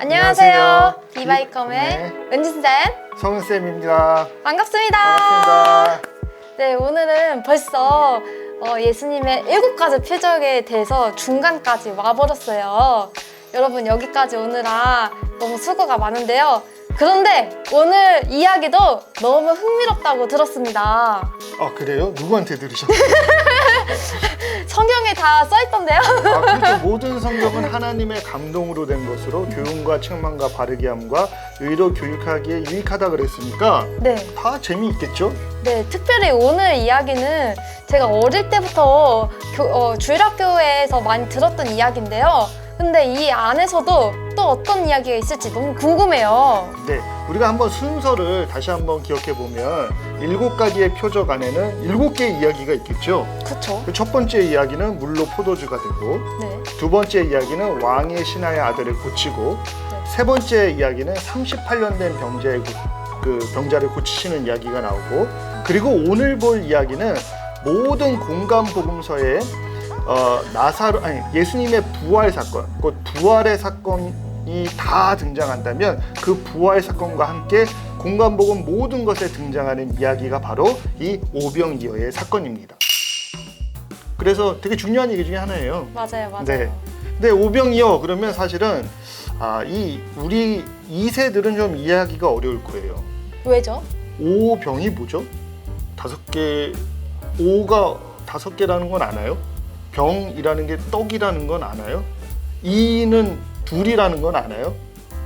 안녕하세요. 디바이컴의 네. 은진쌤 성은쌤입니다. 반갑습니다. 반갑습니다. 네, 오늘은 벌써 예수님의 7가지 표적에 대해서 중간까지 와버렸어요. 여러분 여기까지 오느라 너무 수고가 많은데요. 그런데 오늘 이야기도 너무 흥미롭다고 들었습니다. 아, 그래요? 누구한테 들으셨어요? 성경에 다 써있던데요. 아, 그렇죠. 모든 성경은 하나님의 감동으로 된 것으로 교훈과 책망과 바르게 함과 의로 교육하기에 유익하다 그랬으니까 네. 다 재미있겠죠? 네, 특별히 오늘 이야기는 제가 어릴 때부터 주일학교에서 많이 들었던 이야기인데요. 근데 이 안에서도 또 어떤 이야기가 있을지 너무 궁금해요. 네, 우리가 한번 순서를 다시 한번 기억해 보면 7가지의 표적 안에는 7개의 이야기가 있겠죠. 그쵸? 그 첫 번째 이야기는 물로 포도주가 되고, 네. 두 번째 이야기는 왕의 신하의 아들을 고치고, 세 번째 이야기는 38년 된 병자를 고치시는 이야기가 나오고, 그리고 오늘 볼 이야기는 모든 공간 복음서에 예수님의 부활 사건, 곧 부활의 사건이 다 등장한다면 그 부활 사건과 함께 공간복음 모든 것에 등장하는 이야기가 바로 이 오병이어의 사건입니다. 그래서 되게 중요한 얘기 중에 하나예요. 맞아요. 네. 근데 오병이어 그러면 사실은 우리 2세들은 좀 이해하기가 어려울 거예요. 왜죠? 오병이 뭐죠? 5개, 오가 5개라는 건 아나요? 병이라는 게 떡이라는 건 아나요? 이는 둘이라는 건 아나요?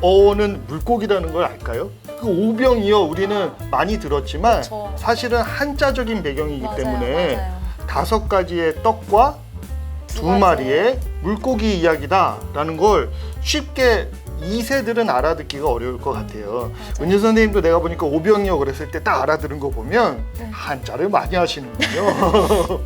어는 물고기라는 걸 알까요? 그 오병이어 우리는 많이 들었지만 그쵸. 사실은 한자적인 배경이기 맞아요, 때문에 맞아요. 5가지의 떡과 두 2마리의 물고기 이야기다라는 걸 쉽게 2세들은 알아듣기가 어려울 것 같아요. 은유 선생님도 내가 보니까 오병이어 그랬을 때 딱 알아들은 거 보면 한자를 많이 하시는군요.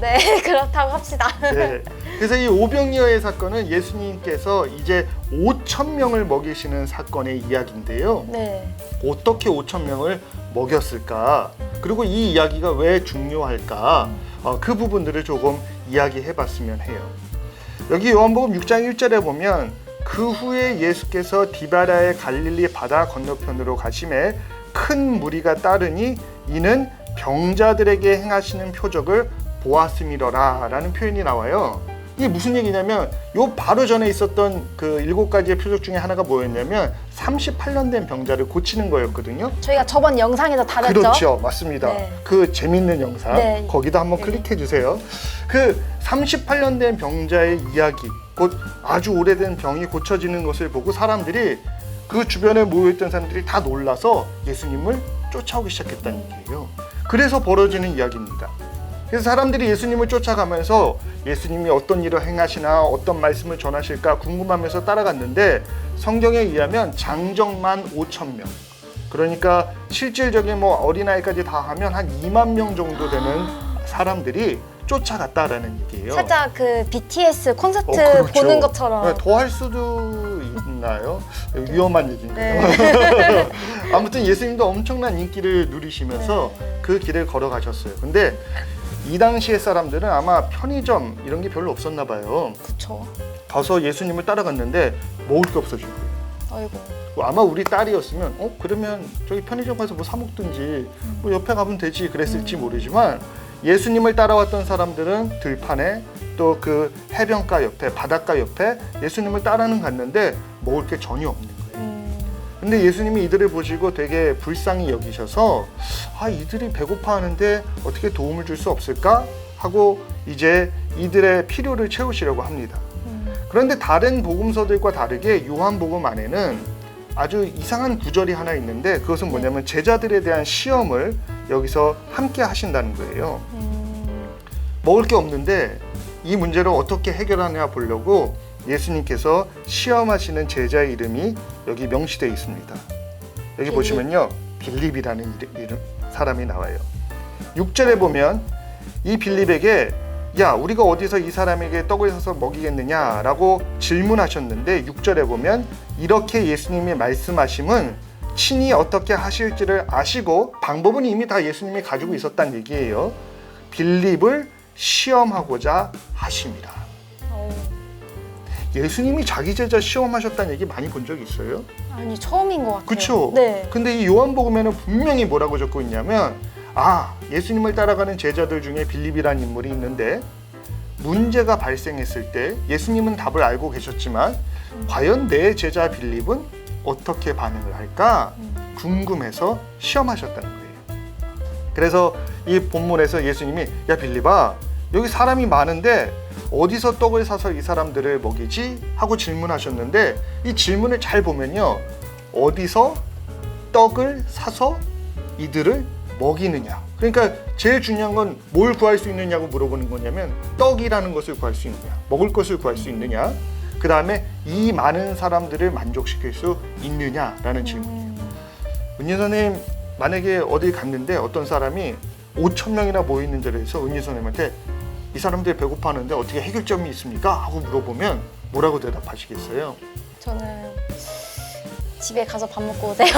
네, 그렇다고 합시다. 네. 그래서 이 오병이어의 사건은 예수님께서 이제 5,000명을 먹이시는 사건의 이야기인데요. 네. 어떻게 5,000명을 먹였을까? 그리고 이 이야기가 왜 중요할까? 그 부분들을 조금 이야기해봤으면 해요. 여기 요한복음 6장 1절에 보면 그 후에 예수께서 디바라의 갈릴리 바다 건너편으로 가심에 큰 무리가 따르니 이는 병자들에게 행하시는 표적을 보았음이러라 라는 표현이 나와요. 이게 무슨 얘기냐면 요 바로 전에 있었던 그 7가지의 표적 중에 하나가 뭐였냐면 38년 된 병자를 고치는 거였거든요. 저희가 저번 영상에서 다뤘죠? 그렇죠. 맞습니다. 네. 그 재밌는 영상 네. 거기다 한번 네. 클릭해 주세요. 그 38년 된 병자의 이야기, 곧 아주 오래된 병이 고쳐지는 것을 보고 사람들이 그 주변에 모여있던 사람들이 다 놀라서 예수님을 쫓아오기 시작했다는 얘기예요. 그래서 벌어지는 이야기입니다. 그래서 사람들이 예수님을 쫓아가면서 예수님이 어떤 일을 행하시나 어떤 말씀을 전하실까 궁금하면서 따라갔는데 성경에 의하면 장정만 5,000명, 그러니까 실질적인 뭐 어린아이까지 다 하면 한 2만 명 정도 되는 사람들이 쫓아갔다라는 얘기예요. 살짝 그 BTS 콘서트 그렇죠. 보는 것처럼. 네, 더 할 수도 있나요? 위험한 얘기인데요. 네. 아무튼 예수님도 엄청난 인기를 누리시면서 그 길을 걸어가셨어요. 근데 이 당시의 사람들은 아마 편의점 이런 게 별로 없었나 봐요. 그쵸. 가서 예수님을 따라갔는데 먹을 게 없어진 거예요. 아이고. 아마 우리 딸이었으면 그러면 저기 편의점 가서 뭐 사 먹든지 뭐 옆에 가면 되지 그랬을지 모르지만 예수님을 따라왔던 사람들은 들판에 또 그 해변가 옆에 바닷가 옆에 예수님을 따라는 갔는데 먹을 게 전혀 없는 거예요. 근데 예수님이 이들을 보시고 되게 불쌍히 여기셔서 이들이 배고파하는데 어떻게 도움을 줄 수 없을까 하고 이제 이들의 필요를 채우시려고 합니다. 그런데 다른 복음서들과 다르게 요한복음 안에는 아주 이상한 구절이 하나 있는데 그것은 뭐냐면 제자들에 대한 시험을 여기서 함께 하신다는 거예요. 먹을 게 없는데 이 문제를 어떻게 해결하냐 보려고 예수님께서 시험하시는 제자의 이름이 여기 명시되어 있습니다. 여기 빌립. 보시면요, 빌립이라는 이름 사람이 나와요. 6절에 보면 이 빌립에게 야, 우리가 어디서 이 사람에게 떡을 사서 먹이겠느냐라고 질문하셨는데 6절에 보면 이렇게 예수님이 말씀하심은 친히 어떻게 하실지를 아시고 방법은 이미 다 예수님이 가지고 있었다는 얘기예요. 빌립을 시험하고자 하심이라. 예수님이 자기 제자 시험하셨다는 얘기 많이 본 적이 있어요? 아니 처음인 것 같아요. 그쵸? 네. 근데 이 요한복음에는 분명히 뭐라고 적고 있냐면 예수님을 따라가는 제자들 중에 빌립이라는 인물이 있는데 문제가 발생했을 때 예수님은 답을 알고 계셨지만 과연 내 제자 빌립은 어떻게 반응을 할까 궁금해서 시험하셨다는 거예요. 그래서 이 본문에서 예수님이 야 빌립아 여기 사람이 많은데 어디서 떡을 사서 이 사람들을 먹이지? 하고 질문하셨는데 이 질문을 잘 보면요. 어디서 떡을 사서 이들을 먹이느냐. 그러니까 제일 중요한 건 뭘 구할 수 있느냐고 물어보는 거냐면 떡이라는 것을 구할 수 있느냐. 먹을 것을 구할 수 있느냐. 그 다음에 이 많은 사람들을 만족시킬 수 있느냐라는 질문이에요. 은희 선생님 만약에 어디 갔는데 어떤 사람이 5,000명이나 모여있는 자리에서 은희 선생님한테 이 사람들이 배고파하는데 어떻게 해결점이 있습니까? 하고 물어보면 뭐라고 대답하시겠어요? 저는 집에 가서 밥 먹고 오세요.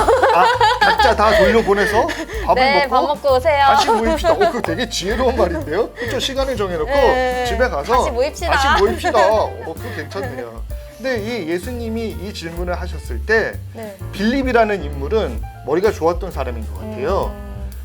각자 다 돌려보내서 밥을 네, 먹고 밥 먹고 오세요. 다시 모입시다. 그거 되게 지혜로운 말인데요? 그렇죠? 시간을 정해놓고 네. 집에 가서 다시 모입시다. 그거 괜찮네요. 근데 이 예수님이 이 질문을 하셨을 때 네. 빌립이라는 인물은 머리가 좋았던 사람인 것 같아요.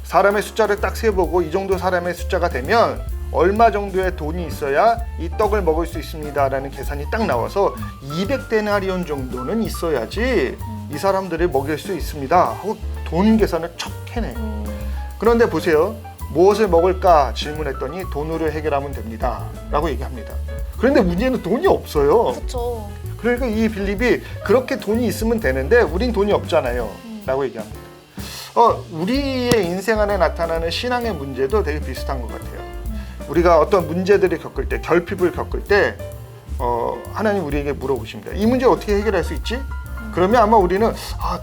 사람의 숫자를 딱 세보고 이 정도 사람의 숫자가 되면 얼마 정도의 돈이 있어야 이 떡을 먹을 수 있습니다라는 계산이 딱 나와서 200데나리온 정도는 있어야지 이 사람들을 먹일 수 있습니다 하고 돈 계산을 척 해내. 그런데 보세요. 무엇을 먹을까 질문했더니 돈으로 해결하면 됩니다 라고 얘기합니다. 그런데 문제는 돈이 없어요. 그렇죠. 그러니까 이 빌립이 그렇게 돈이 있으면 되는데 우린 돈이 없잖아요 라고 얘기합니다. 우리의 인생 안에 나타나는 신앙의 문제도 되게 비슷한 것 같아요. 우리가 어떤 문제들을 겪을 때, 결핍을 겪을 때 하나님 우리에게 물어보십니다. 이 문제 어떻게 해결할 수 있지? 그러면 아마 우리는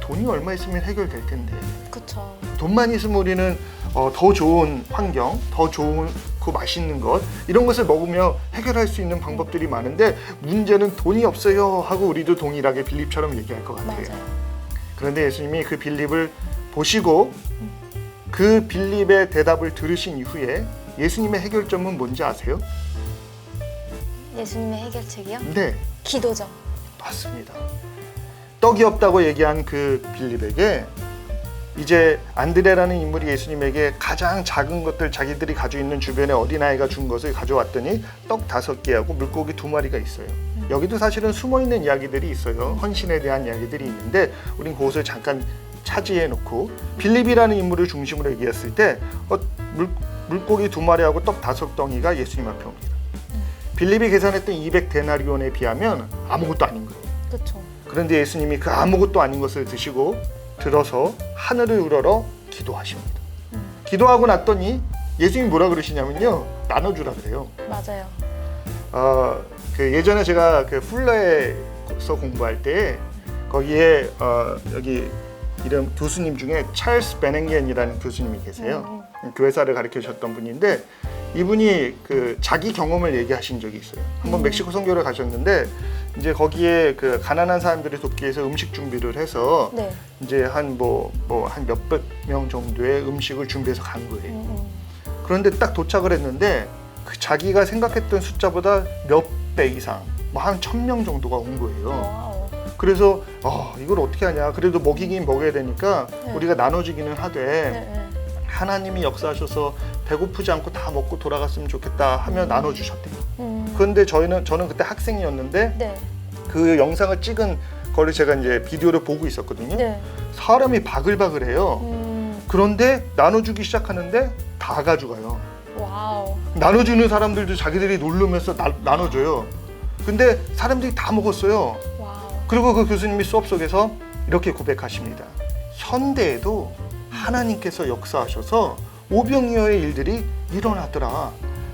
돈이 얼마 있으면 해결될 텐데. 그렇죠. 돈만 있으면 우리는 더 좋은 환경, 더 좋은 맛있는 것 이런 것을 먹으며 해결할 수 있는 방법들이 많은데 문제는 돈이 없어요 하고 우리도 동일하게 빌립처럼 얘기할 것 같아요. 맞아요. 그런데 예수님이 그 빌립을 보시고 그 빌립의 대답을 들으신 이후에 예수님의 해결점은 뭔지 아세요? 예수님의 해결책이요? 네, 기도죠. 맞습니다. 떡이 없다고 얘기한 그 빌립에게 이제 안드레라는 인물이 예수님에게 가장 작은 것들 자기들이 가지고 있는 주변에 어린아이가 준 것을 가져왔더니 떡 5개하고 물고기 2마리가 있어요. 여기도 사실은 숨어있는 이야기들이 있어요. 헌신에 대한 이야기들이 있는데 우린 그것을 잠깐 차지해 놓고 빌립이라는 인물을 중심으로 얘기했을 때 물고기 2마리하고 떡 5덩이가 예수님 앞에 옵니다. 빌립이 계산했던 200데나리온에 비하면 아무것도 아닌 거예요. 그렇죠. 그런데 예수님이 그 아무것도 아닌 것을 드시고 들어서 하늘을 우러러 기도하십니다. 기도하고 났더니 예수님이 뭐라 그러시냐면요. 나눠주라 그래요. 맞아요. 그 예전에 제가 그 풀러에서 공부할 때 거기에 여기 이름 교수님 중에 찰스 베냉겐이라는 교수님이 계세요. 교회사를 가르쳐 주셨던 분인데 이분이 그 자기 경험을 얘기하신 적이 있어요. 한번 멕시코 선교를 가셨는데 이제 거기에 그 가난한 사람들을 돕기 위해서 음식 준비를 해서 네. 이제 한 한 몇백 명 정도의 음식을 준비해서 간 거예요. 그런데 딱 도착을 했는데 그 자기가 생각했던 숫자보다 몇 배 이상, 한 1,000명 정도가 온 거예요. 와우. 그래서 이걸 어떻게 하냐. 그래도 먹이긴 먹여야 되니까 네. 우리가 나눠주기는 하되 네. 하나님이 역사하셔서 배고프지 않고 다 먹고 돌아갔으면 좋겠다 하며 나눠주셨대요. 그런데 저는 그때 학생이었는데 네. 그 영상을 찍은 거를 제가 이제 비디오를 보고 있었거든요. 네. 사람이 바글바글해요. 그런데 나눠주기 시작하는데 다 가져가요. 와우. 나눠주는 사람들도 자기들이 누르면서 나눠줘요. 근데 사람들이 다 먹었어요. 와우. 그리고 그 교수님이 수업 속에서 이렇게 고백하십니다. 현대에도 하나님께서 역사하셔서 오병이어의 일들이 일어나더라.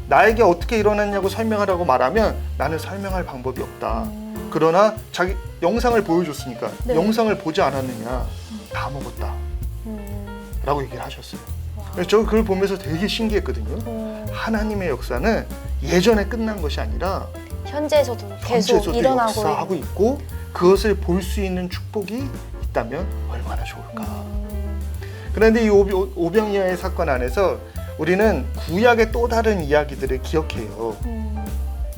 나에게 어떻게 일어났냐고 설명하라고 말하면 나는 설명할 방법이 없다. 그러나 자기 영상을 보여줬으니까 네. 영상을 보지 않았느냐. 다 먹었다. 라고 얘기를 하셨어요. 그래서 저 그걸 보면서 되게 신기했거든요. 하나님의 역사는 예전에 끝난 것이 아니라 현재에서도 계속 현재에서도 일어나고 역사하고 있고 그것을 볼 수 있는 축복이 있다면 얼마나 좋을까. 그런데 이 오병이어의 사건 안에서 우리는 구약의 또 다른 이야기들을 기억해요.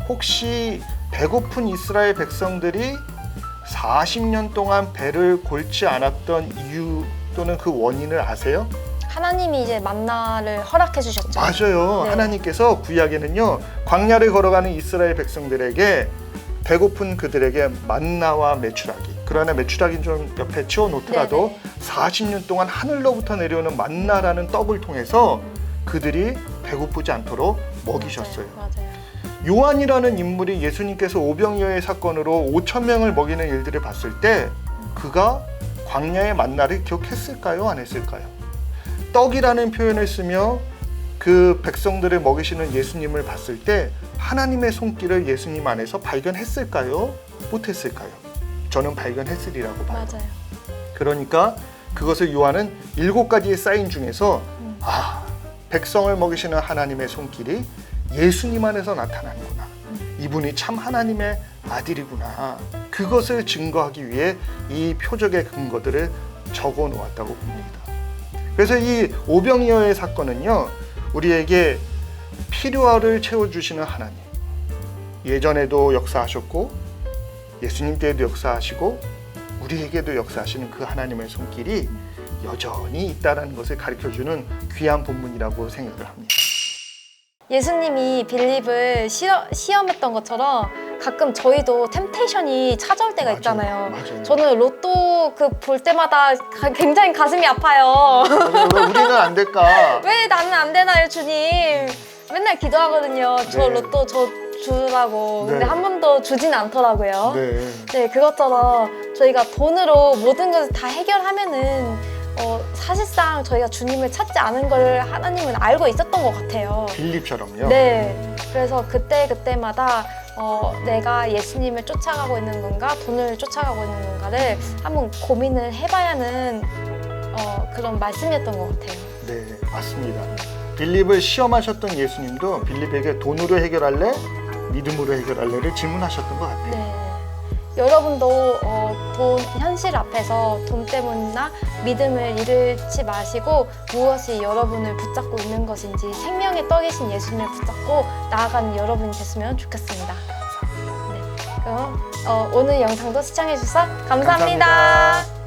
혹시 배고픈 이스라엘 백성들이 40년 동안 배를 골지 않았던 이유 또는 그 원인을 아세요? 하나님이 이제 만나를 허락해 주셨죠. 맞아요. 네. 하나님께서 구약에는요, 광야를 걸어가는 이스라엘 백성들에게 배고픈 그들에게 만나와 메추라기. 그러나 메추라기는 좀 옆에 치워놓더라도 네네. 40년 동안 하늘로부터 내려오는 만나라는 떡을 통해서 그들이 배고프지 않도록 먹이셨어요. 맞아요. 요한이라는 인물이 예수님께서 오병이어의 사건으로 5천 명을 먹이는 일들을 봤을 때 그가 광야의 만나를 기억했을까요? 안 했을까요? 떡이라는 표현을 쓰며 그 백성들을 먹이시는 예수님을 봤을 때 하나님의 손길을 예수님 안에서 발견했을까요? 못했을까요? 저는 발견했으리라고 봐요. 맞아요. 그러니까 그것을 요한은 7가지의 사인 중에서 백성을 먹이시는 하나님의 손길이 예수님 안에서 나타나는구나. 이분이 참 하나님의 아들이구나. 그것을 증거하기 위해 이 표적의 근거들을 적어 놓았다고 봅니다. 그래서 이 오병이어의 사건은요, 우리에게 필요를 채워주시는 하나님, 예전에도 역사하셨고 예수님 때에도 역사하시고 우리에게도 역사하시는 그 하나님의 손길이 여전히 있다는 것을 가르쳐주는 귀한 본문이라고 생각을 합니다. 예수님이 빌립을 시험했던 것처럼 가끔 저희도 템테이션이 찾아올 때가 맞아요. 있잖아요. 맞아요. 저는 로또 그 볼 때마다 굉장히 가슴이 아파요. 왜 우리는 안 될까? 왜 나는 안 되나요, 주님? 맨날 기도하거든요. 저 네. 로또 저 주라고. 근데 네. 한 번도 주진 않더라고요. 네. 네, 그것처럼 저희가 돈으로 모든 것을 다 해결하면은 사실상 저희가 주님을 찾지 않은 걸 하나님은 알고 있었던 것 같아요. 빌립처럼요. 네, 그래서 그때마다 내가 예수님을 쫓아가고 있는 건가, 돈을 쫓아가고 있는 건가를 한번 고민을 해봐야 하는 그런 말씀이었던 것 같아요. 네, 맞습니다. 빌립을 시험하셨던 예수님도 빌립에게 돈으로 해결할래? 믿음으로 해결할래를 질문하셨던 것 같아요. 네. 여러분도 돈 현실 앞에서 돈 때문이나 믿음을 잃지 마시고 무엇이 여러분을 붙잡고 있는 것인지 생명의 떡이신 예수님을 붙잡고 나아가는 여러분이 됐으면 좋겠습니다. 네. 그럼 오늘 영상도 시청해 주셔서 감사합니다. 감사합니다.